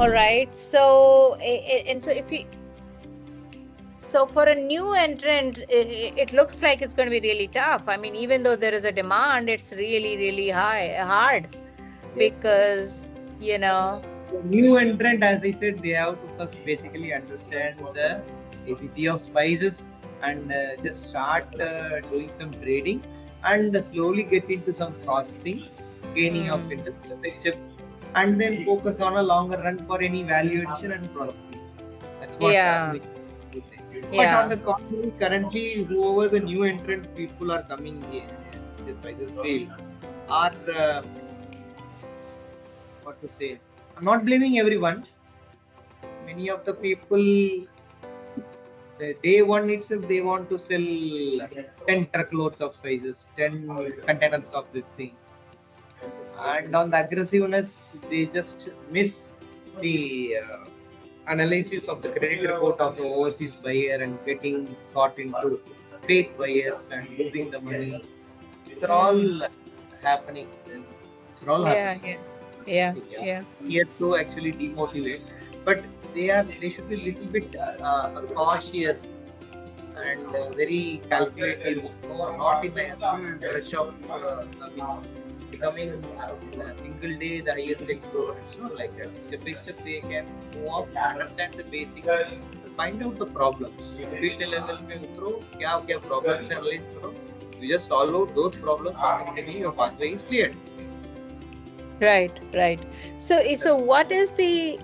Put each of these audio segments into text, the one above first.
All right. So, and so if you, so for a new entrant, it looks like it's going to be really tough. I mean, even though there is a demand, it's really, really hard Yes, because, you know, the new entrant, as I said, they have to first basically understand the ABC of spices and just start doing some trading and slowly get into some processing, gaining of mm, interest step by step, and then focus on a longer run for any value addition and processing. That's what yeah, we say. But on yeah, the contrary, currently, whoever the new entrant people are coming in this spices field are what to say. I'm not blaming everyone. Many of the people, the day one itself, they want to sell 10 truckloads of spices, 10 containers of this thing. And on the aggressiveness, they just miss the analysis of the credit report of the overseas buyer and getting caught into fake buyers and losing the money. These are mm, all happening. It's all happening. yeah, yeah, yeah, So, yeah, yeah, here to actually demotivate, but they should be little bit cautious and very calculative, not in a full rush of becoming in a single day the highest explorer. It's not like that. Step by step they can move up, understand the basic, find out the problems. Field level में उतरो, क्या क्या problems analyze करो. You just solve out those problems, automatically your pathway is cleared. right, right. So, so what is the,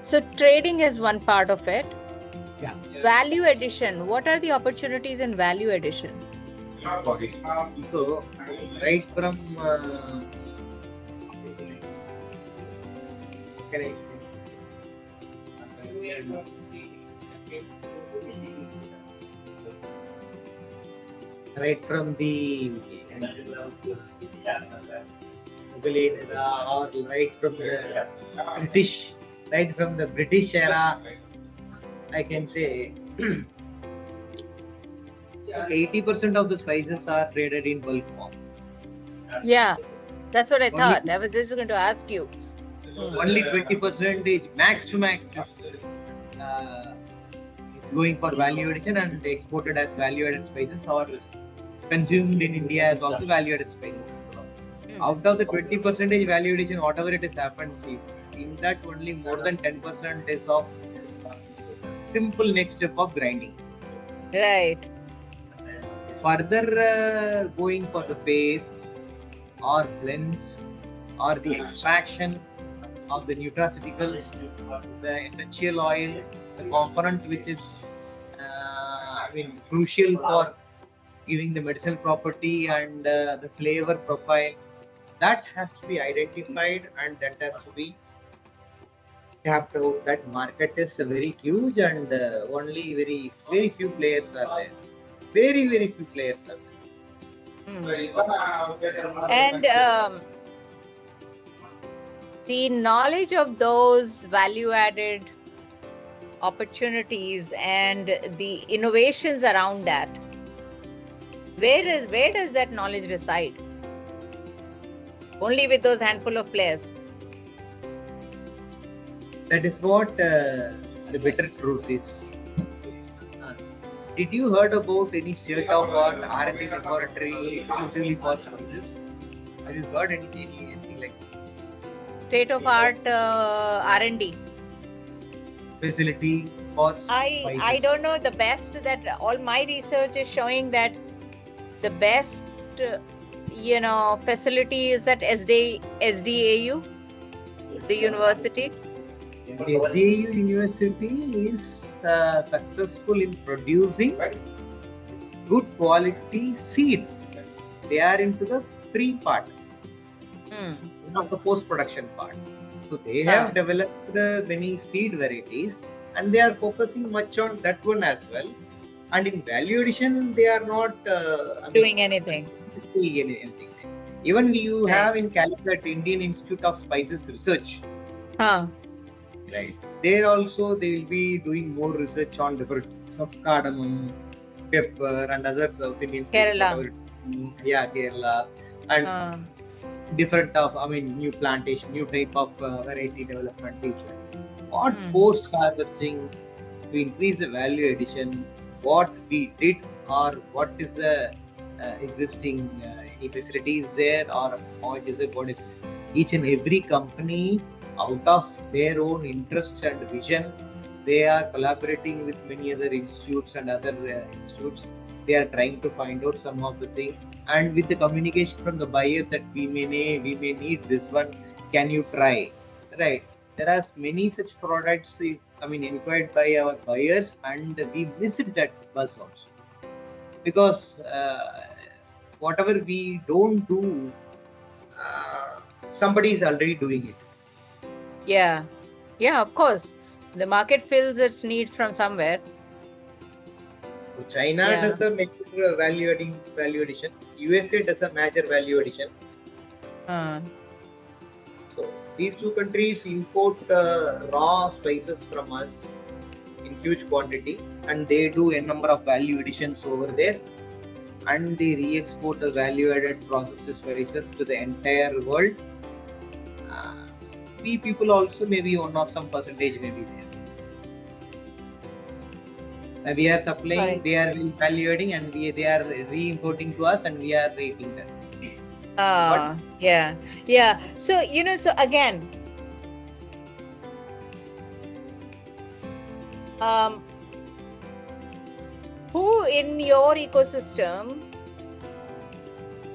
so trading is one part of it. Yeah. Value addition. What are the opportunities in value addition? So, right from can I say? Right from the Mughal era or right from the British, right from the British era, I can say 80% of the spices are traded in bulk form. Yeah, that's what I Only, thought. I was just going to ask you. only 20% max to max is it's going for value addition and exported as value added spices or consumed in India as also value added spices. Out of the 20% value addition, whatever it has happened, see, in that only more than 10% is of simple next step of grinding. Right. Further going for the paste or blends or the extraction of the nutraceuticals, the essential oil, the component which is crucial for giving the medicinal property and the flavor profile, that has to be identified and that has to be tapped out. That market is very huge and only very few players are there. Very few players are there. And the knowledge of those value added opportunities and the innovations around that, where does that knowledge reside? Only with those handful of players. That is what the bitter truth is. Did you heard about any state of art R&D laboratory exclusively for spices? Have you heard anything like State of art R&D. facility for spices? I don't know. The best that all my research is showing that the best facility is at SDAU, the university. The SDAU University is successful in producing good quality seed. They are into the pre part, not the post production part. So they have developed many seed varieties and they are focusing much on that one as well. And in value addition, they are not doing anything. Even you have in Calicut Indian Institute of Spices Research. Right. There also they will be doing more research on different of cardamom, pepper, and other South Indian states. Kerala. Yeah, Kerala. And different of, I mean, new plantation, new type of variety development is like. What Hmm. post harvesting to increase the value addition, what we did, or what is the existing any facilities there, or how it is, what is each and every company out of their own interest and vision, they are collaborating with many other institutes and other institutes. They are trying to find out some of the things, and with the communication from the buyer that we may need this one, can you try, right? There are many such products, I mean, inquired by our buyers, and we missed that bus also, because whatever we don't do, somebody is already doing it. Yeah. Yeah, of course. The market fills its needs from somewhere. So China Yeah. does a major value addition. USA does a major value addition. Uh, So these two countries import raw spices from us in huge quantity, and they do a number of value additions over there, and they re-export the value-added processed spices to the entire world. Uh, we people also maybe one of some percentage maybe there. We are supplying, Correct. they are value adding, and they are re-importing to us, and we are rating them. yeah. Yeah. So, so again, who in your ecosystem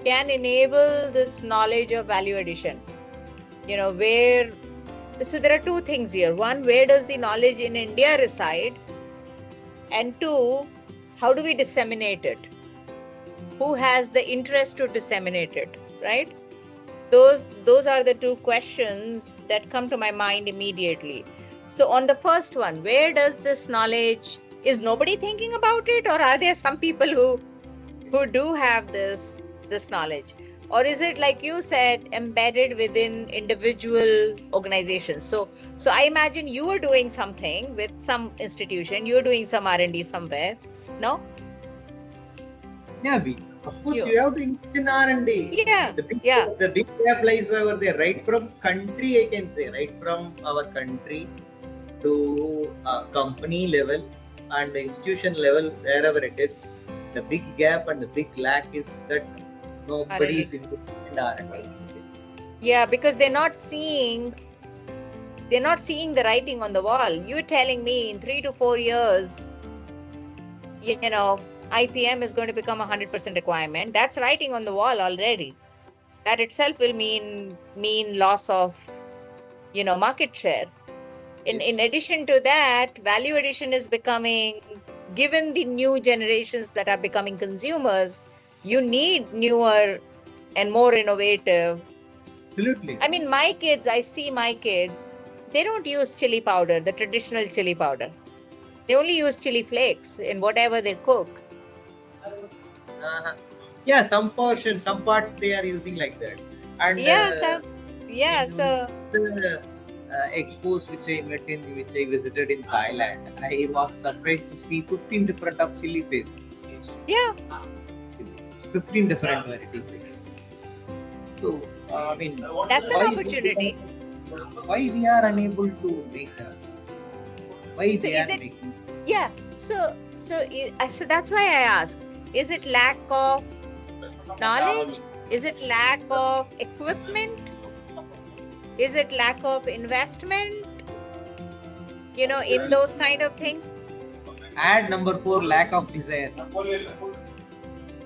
can enable this knowledge of value addition? Where, so there are two things here. One, where does the knowledge in India reside? And two, how do we disseminate it? Who has the interest to disseminate it, right? Those are the two questions that come to my mind immediately. So on the first one, where does this knowledge, is nobody thinking about it, or are there some people who do have this knowledge? Or is it, like you said, embedded within individual organizations? So I imagine you are doing something with some institution, you're doing some R&D somewhere, no? Yeah, of course Yeah. you have to invest in R&D. Yeah. The big gap lies over there, right from country, I can say, right from our country to company level and the institution level, wherever it is, the big gap and the big lack is that nobody is investing in R&D. Yeah, because they're not seeing the writing on the wall. You're telling me in 3 to 4 years, IPM is going to become 100% requirement. That's writing on the wall already. That itself will mean loss of, market share. In addition to that, value addition is becoming, given the new generations that are becoming consumers, you need newer and more innovative. Absolutely. I mean, I see my kids, they don't use chili powder, the traditional chili powder. They only use chili flakes in whatever they cook. Yeah, some part they are using like that. And so the expos which I visited in Thailand, I was surprised to see 15 different of chili pastes. Yeah. 15 different varieties. So, I mean, that's an opportunity. Why we are unable to make that? Why So they is are it? making? Yeah. So that's why I ask: is it lack of knowledge? Is it lack of equipment? Is it lack of investment? In those kind of things. Add number 4, lack of desire.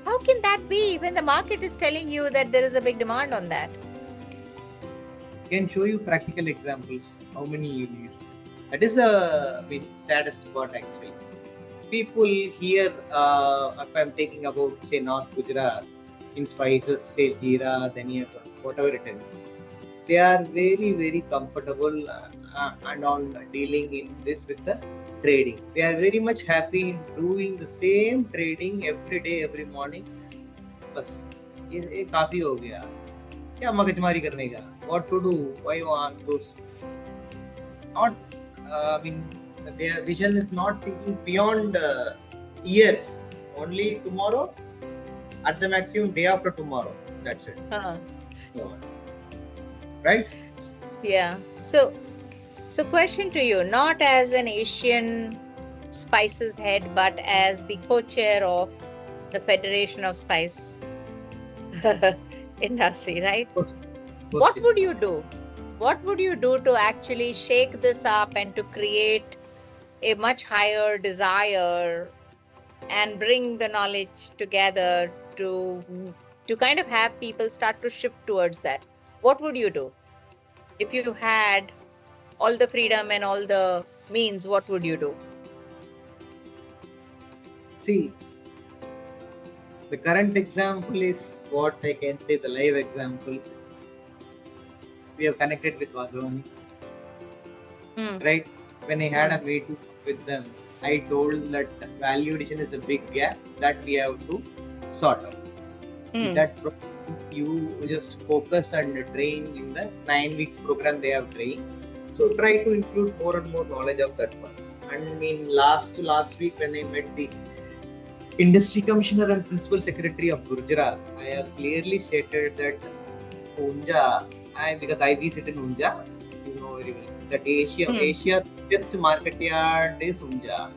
How can that be when the market is telling you that there is a big demand on that? Can show you practical examples. How many you need? That is the saddest part actually. People here, if I'm taking about say North Gujarat, in spices, say jeera, dhania, whatever it is, they are very very comfortable and on dealing in this with the trading. They are very much happy in doing the same trading every day, every morning. बस ये काफी हो गया. क्या मगजमारी करने का? What to do? Why want those? Not, I mean, their vision is not thinking beyond years. Only tomorrow, at the maximum day after tomorrow. That's it. right? Yeah. So question to you, not as an Asian spices head, but as the co-chair of the Federation of Spice industry, right? What would you do? What would you do to actually shake this up and to create a much higher desire and bring the knowledge together to kind of have people start to shift towards that? What would you do if you had all the freedom and all the means? What would you do? See, the current example is what I can say, the live example. We have connected with Vadhavani, right? When I had a meeting with them, I told that value addition is a big gap that we have to sort out. That you just focus and train in the 9 weeks program they have trained. So try to include more and more knowledge of that one. And in last week when I met the Industry Commissioner and Principal Secretary of Gujarat, I have clearly stated that Unja, because I visit in Unja, you know very well, that Asia's biggest market yard is Unja.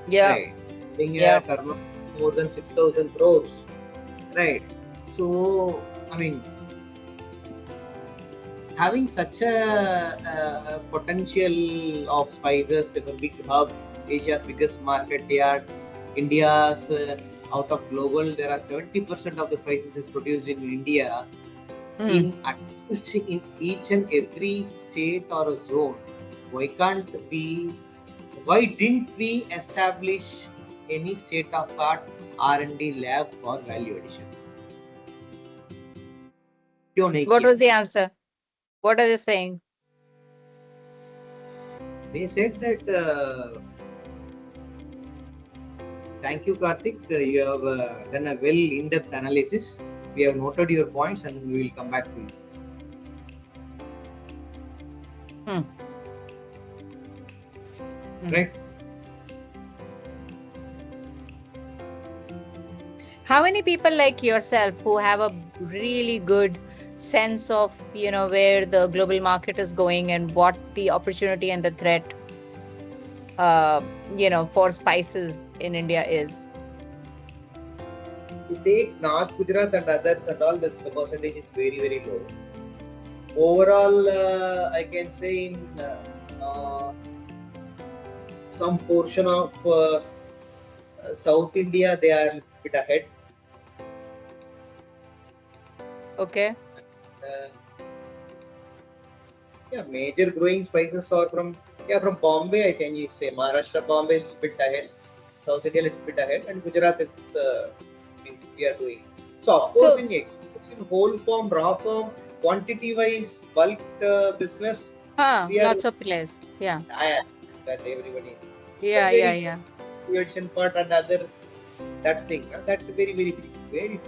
Yeah. Right. Being a turnover more than 6,000 crores. Right. So, I mean, having such a potential of spices in a big hub, Asia's biggest market yard, India's out of global, there are 70% of the spices is produced in India. In at least in each and every state or a zone, why didn't we establish any state-of-art R&D lab for value addition? What was the answer? What are they saying? They said that thank you, Karthik. You have done a well in-depth analysis. We have noted your points and we will come back to you. Right? How many people like yourself who have a really good sense of, you know, where the global market is going and what the opportunity and the threat, you know, for spices in India is? To take North Gujarat and others and all, the percentage is very, very low. Overall, I can say in some portion of South India, they are a bit ahead. Okay. Major growing spices are from Bombay. I can say Maharashtra, Bombay is a bit ahead. South India is a bit ahead, and Gujarat is we are doing. So of course, in whole form, raw form, quantity wise, bulk business. Lots of players. Yeah. That everybody. Yeah. Part and others. That thing. That's very, very, very.